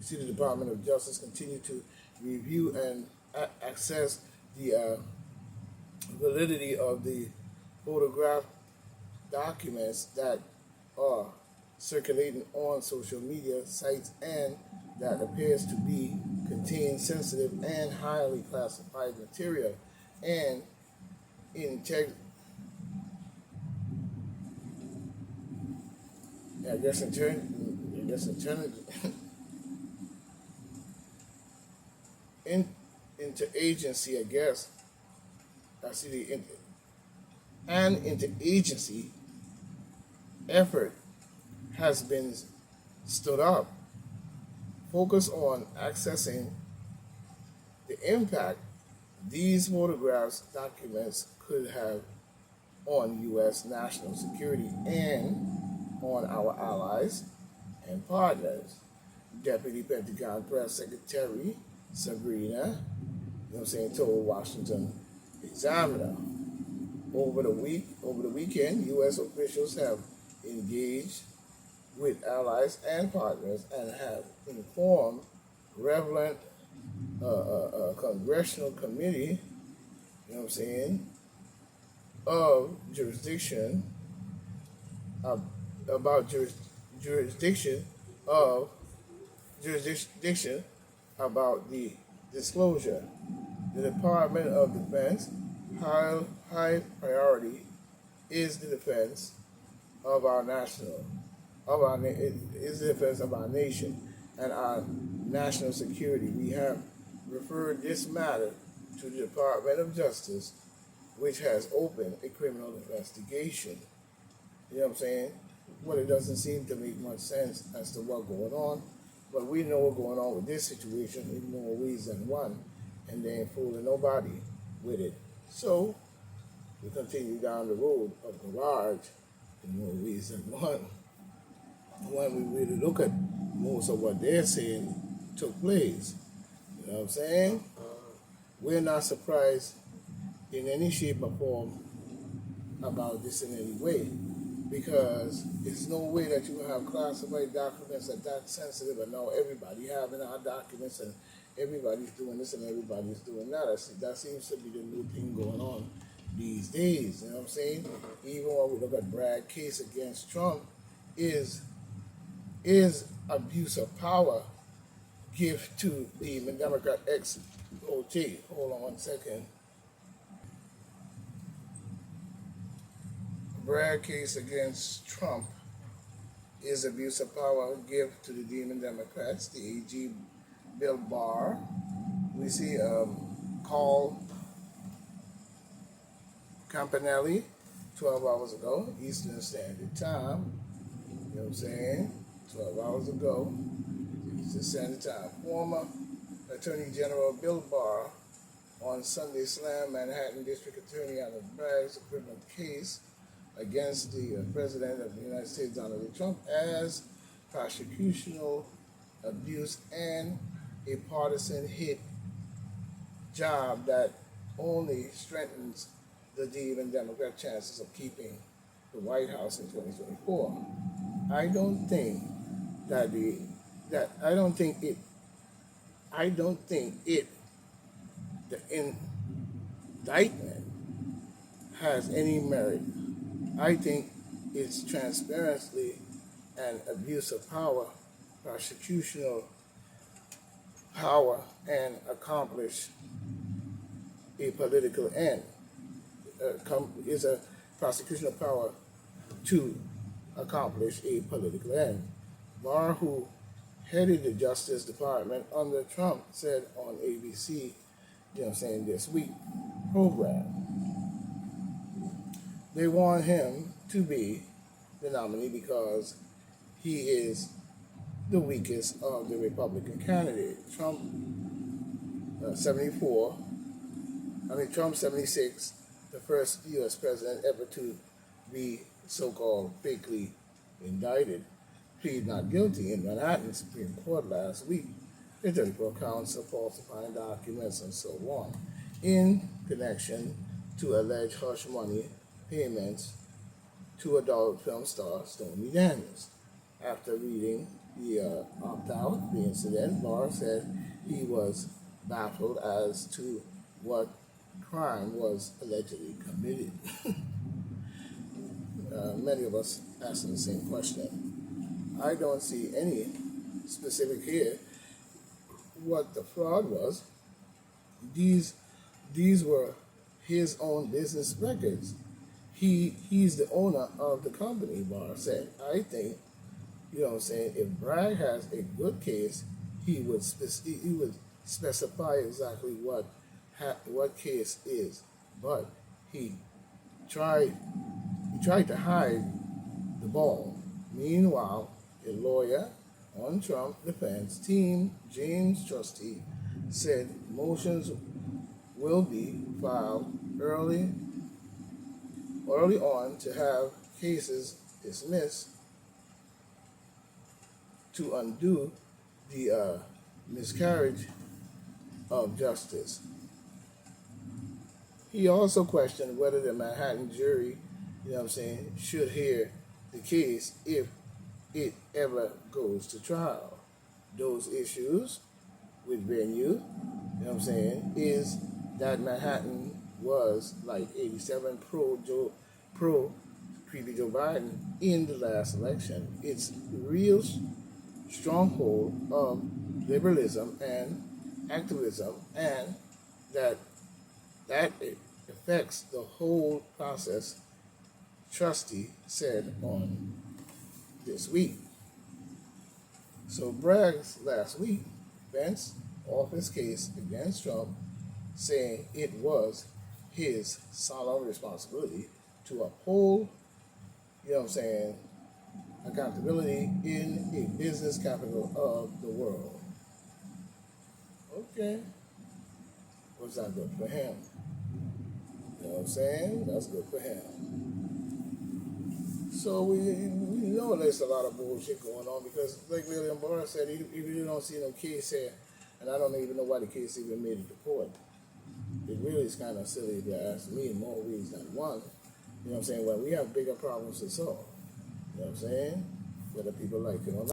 see the Department of Justice continue to review and assess the validity of the photograph documents that are circulating on social media sites and that appears to be contain sensitive and highly classified material and integ- I guess in turn interagency, I guess. I see an interagency effort has been stood up, focus on accessing the impact these photographs documents could have on U.S. national security and on our allies and partners. Deputy Pentagon Press Secretary Sabrina, told Washington Examiner. Over the weekend, U.S. officials have engaged with allies and partners and have informed relevant congressional committee, of jurisdiction about jurisdiction about the disclosure. The Department of Defense high priority is the defense of our defense of our nation and our national security. We have referred this matter to the Department of Justice, which has opened a criminal investigation. You know what I'm saying? Well, it doesn't seem to make much sense as to what's going on, but we know what's going on with this situation in more ways than one, and they ain't fooling nobody with it. So, we continue down the road of garage in more ways than one. When we really look at most of what they're saying took place, you know what I'm saying? We're not surprised in any shape or form about this in any way, because there's no way that you have classified documents that sensitive, and now everybody having our documents and everybody's doing this and everybody's doing that. That seems to be the new thing going on these days. You know what I'm saying? Even when we look at Bragg case against Trump, is abuse of power gift to the Democrat ex-OT. Hold on one second. Bragg case against Trump is abuse of power gift to the Demon Democrats. The AG Bill Barr. We see call Campanelli 12 hours ago, Eastern Standard Time. You know what I'm saying? 12 hours ago, Eastern Standard Time. Former Attorney General Bill Barr on Sunday slammed Manhattan District Attorney Alan Bragg's criminal case against the President of the United States, Donald J. Trump, as prosecutorial abuse and a partisan hit job that only strengthens the Demon Democrat chances of keeping the White House in 2024. I don't think the indictment has any merit. I think it's transparently an abuse of power, prosecutorial power, and accomplish a political end. Is a prosecutorial power to accomplish a political end. Barr, who headed the Justice Department under Trump, said on ABC, this week program, they want him to be the nominee because he is the weakest of the Republican candidate. Trump 76, the first U.S. president ever to be so-called fakely indicted, pleaded not guilty in Manhattan Supreme Court last week. The 34 counts of falsifying documents and so on, in connection to alleged hush money payments to adult film star Stormy Daniels. After reading he opted out the incident. Barr said he was baffled as to what crime was allegedly committed. Many of us asking the same question. I don't see any specific here what the fraud was. These were his own business records. He's the owner of the company, Barr said. I think, you know what I'm saying, if Bragg has a good case, he would specify exactly what case is. But he tried to hide the ball. Meanwhile, a lawyer on Trump defense team, James Trusty, said motions will be filed early on to have cases dismissed to undo the miscarriage of justice. He also questioned whether the Manhattan jury, you know what I'm saying, should hear the case if it ever goes to trial. Those issues with venue, you know what I'm saying, is that Manhattan was like 87 pro creepy Joe Biden in the last election. It's the real stronghold of liberalism and activism, and that affects the whole process, Trusty said on this week. So Bragg's last week, Pence off his case against Trump, saying it was his solemn responsibility to uphold, you know what I'm saying, accountability in a business capital of the world. Okay. Was that good for him? You know what I'm saying? That's good for him. So we know there's a lot of bullshit going on because, like William Barr said, he really don't see no case here, and I don't even know why the case even made it to court. It really is kind of silly if you ask me in more ways than one. You know what I'm saying? Well, we have bigger problems to solve. You know what I'm saying? Whether people like it or not.